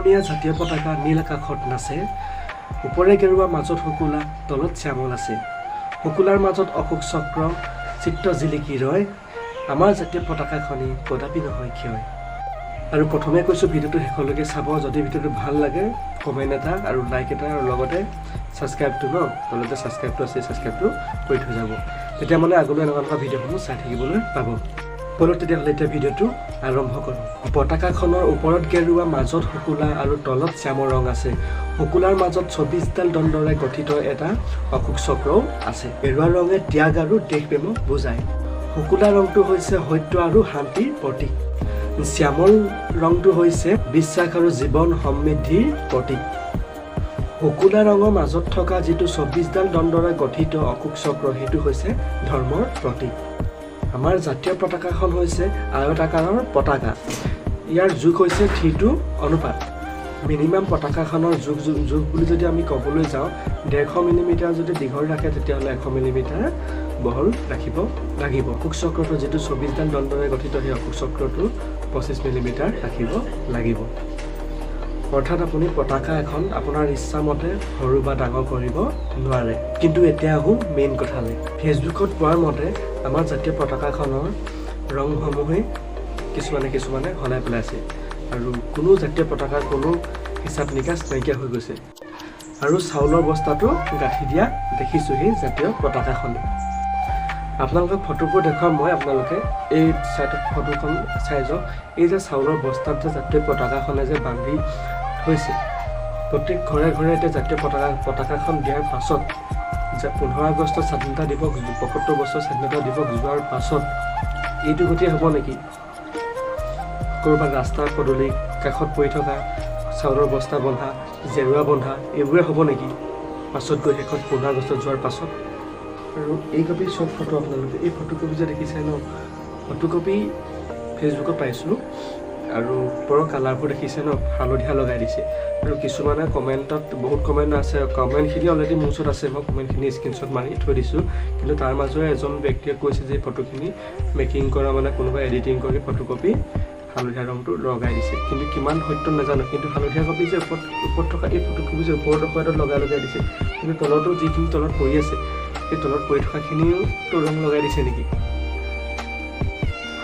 বৰণীয়া জাতীয় পতাকা নীল আকাশত নাচে, ওপৰে গেৰুৱা মাজত শুকুলা, তলত শ্যামল আছে। শুকুলাৰ মাজত অশোক চক্ৰ চিত্ৰ জিলিকি ৰয়, আমাৰ জাতীয় পতাকাখনি কদাপি নহয় ক্ষয়। আৰু প্ৰথমে কৈছোঁ ভিডিঅ'টো শেষলৈকে চাব। যদি ভিডিঅ'টো ভাল লাগে কমেণ্ট এটা আৰু লাইক এটা আৰু লগতে ছাবস্ক্ৰাইবটো তলতে ছাবস্ক্ৰাইবটো আছে, ছাবস্ক্ৰাইবটো কৰি থৈ যাব, তেতিয়া মানে আগলৈ এনেকুৱা ভিডিঅ'সমূহ চাই থাকিবলৈ পাব। ব'লক তেতিয়াহ'লে এতিয়া ভিডিঅ'টো আৰম্ভ কৰোঁ। পতাকাখনৰ ওপৰত গেৰুৱা, মাজত শুকুলা আৰু তলত শ্যামৰ ৰং আছে। শুকুলাৰ মাজত 24ডাল দণ্ডৰে গঠিত এটা অশোক চক্ৰও আছে। গেৰুৱা ৰঙে ত্যাগ আৰু দেশপ্ৰেমক বুজায়। শুকুলা ৰংটো হৈছে সত্য আৰু শান্তিৰ প্ৰতীক। শ্যামল ৰংটো হৈছে বিশ্বাস আৰু জীৱন সমৃদ্ধিৰ প্ৰতীক। শুকুলা ৰঙৰ মাজত থকা যিটো 24ডাল দণ্ডৰে গঠিত অশোক চক্ৰ, সেইটো হৈছে ধৰ্মৰ প্ৰতীক। আমাৰ জাতীয় পতাকাখন হৈছে আয়তাকাৰৰ পতাকা। ইয়াৰ জোখ হৈছে 3:2 অনুপাত। মিনিমাম পতাকাখনৰ জোখ বুলি যদি আমি ক'বলৈ যাওঁ, 150 মিলিমিটাৰ যদি দীঘল ৰাখে তেতিয়াহ'লে 100 মিলিমিটাৰ বহল ৰাখিব লাগিব। অশোক চক্ৰটো যিটো 24ডাল দণ্ডৰে গঠিত, সেই অশোক চক্ৰটো 25 মিলিমিটাৰ ৰাখিব লাগিব। অৰ্থাৎ আপুনি পতাকা এখন আপোনাৰ ইচ্ছামতে সৰু বা ডাঙৰ কৰিব নোৱাৰে। কিন্তু এতিয়া আহোঁ মেইন কথালৈ। ফেচবুকত পোৱাৰ মতে আমাৰ জাতীয় পতাকাখনৰ ৰংসমূহেই কিছুমানে সলাই পেলাইছে আৰু কোনো জাতীয় পতাকাৰ কোনো হিচাপ নিকাচ নাইকিয়া হৈ গৈছে। আৰু চাউলৰ বস্তাটো গাঁঠি দিয়া দেখিছোঁ সেই জাতীয় পতাকাখনে। আপোনালোকক ফটোবোৰ দেখুৱাম মই, আপোনালোকে এই ফটোখন চাই যাওক। এই যে চাউলৰ বস্তাত যে জাতীয় পতাকাখনে যে বান্ধি থৈছে, প্ৰত্যেক ঘৰে ঘৰে এতিয়া জাতীয় পতাকাখন দিয়াৰ পাছত, যে 15 আগষ্ট স্বাধীনতা দিৱস, 75 বছৰ স্বাধীনতা দিৱস যোৱাৰ পাছত এইটো গতিয়ে হ'ব নেকি? ক'ৰবাত ৰাস্তাৰ পদূলি কাষত পৰি থকা চাউলৰ বস্তা বন্ধা, জেৰুৱা বন্ধা, এইবোৰে হ'ব নেকি পাছত গৈ শেষত 15 আগষ্ট যোৱাৰ পাছত? আৰু এই কপি চব ফটো আপোনালোকে এই ফটোকপি যে দেখিছে ফটোকপি ফেচবুকত পাইছোঁ। আৰু ওপৰৰ কালাৰবোৰ দেখিছে হালধীয়া লগাই দিছে। আৰু কিছুমানে কমেণ্টত বহুত কমেণ্ট আছে, কমেণ্টখিনি অলৰেডি মোৰ ওচৰত আছে, মই কমেণ্টখিনি স্ক্ৰীনশ্বট মাৰি থৈ দিছোঁ। কিন্তু তাৰ মাজৰে এজন ব্যক্তিয়ে কৈছে যে ফটোখিনি মেকিং কৰা কোনোবাই এডিটিং কৰি ফটোকপি হালধীয়া ৰংটো লগাই দিছে। কিন্তু কিমান সত্য নাজানো, কিন্তু হালধীয়া কপি যে ওপৰত থকা এই ফটোকপি যে ওপৰত লগাই দিছে, কিন্তু তলতো যিখিনি তলত পৰি আছে, সেই তলত পৰি থকাখিনিওতো ৰং লগাই দিছে নেকি?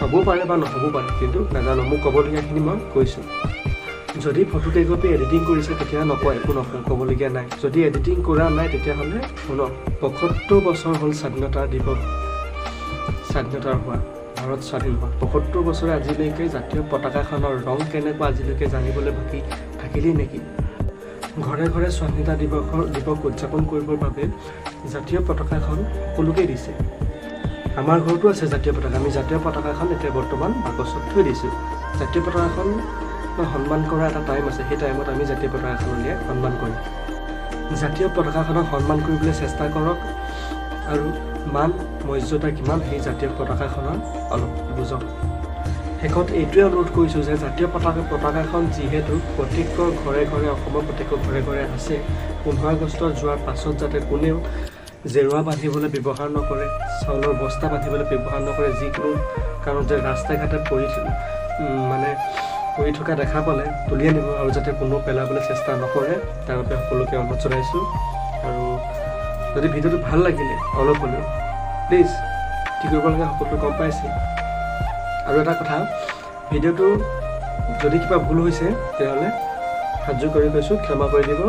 হ'ব পাৰে বা নহ'ব পাৰে, কিন্তু নাজানো। মোক ক'বলগীয়াখিনি মই কৈছোঁ। যদি ফটোকেইকপি এডিটিং কৰিছে তেতিয়া নকয়, একো নকওঁ, ক'বলগীয়া নাই। যদি এডিটিং কৰা নাই তেতিয়াহ'লে শুনক, 75 বছৰ হ'ল স্বাধীনতাৰ হোৱা, ভাৰত স্বাধীন হোৱা 75 বছৰে আজিলৈকে জাতীয় পতাকাখনৰ ৰং কেনেকুৱা আজিলৈকে জানিবলৈ বাকী থাকিলেই নেকি? ঘৰে ঘৰে স্বাধীনতা দিৱস উদযাপন কৰিবৰ বাবে জাতীয় পতাকাখন সকলোকে দিছে। আমাৰ ঘৰতো আছে জাতীয় পতাকা। আমি জাতীয় পতাকাখন এতিয়া বৰ্তমান বাকচত থৈ দিছোঁ। জাতীয় পতাকাখন সন্মান কৰা এটা টাইম আছে, সেই টাইমত আমি জাতীয় পতাকাখন উলিয়াই সন্মান কৰিম। জাতীয় পতাকাখনক সন্মান কৰিবলৈ চেষ্টা কৰক আৰু মান মৰ্যাদা কিমান সেই জাতীয় পতাকাখনৰ অলপ বুজক। শেষত এইটোৱে অনুৰোধ কৰিছোঁ যে জাতীয় পতাকাখন যিহেতু প্ৰত্যেকৰ ঘৰে ঘৰে, অসমৰ প্ৰত্যেকৰ ঘৰে ঘৰে আছে, 15 আগষ্ট যোৱাৰ পাছত যাতে কোনেও জেৰুৱা বান্ধিবলৈ ব্যৱহাৰ নকৰে, চাউলৰ বস্তা বান্ধিবলৈ ব্যৱহাৰ নকৰে। যিকোনো কাৰণত যে ৰাস্তাই ঘাটে পৰি থকা দেখা পালে তুলি আনিব আৰু যাতে কোনো পেলাবলৈ চেষ্টা নকৰে, তাৰ বাবে সকলোকে অনুৰোধ জনাইছোঁ। আৰু যদি ভিডিঅ'টো ভাল লাগিলে অলপ হ'লেও প্লিজ কি কৰিব লাগে সকলোৱে গম পাইছে। আৰু এটা কথা, ভিডিঅ'টো যদি কিবা ভুল হৈছে তেতিয়াহ'লে হাত জোৰ কৰি কৈছোঁ, ক্ষমা কৰি দিব।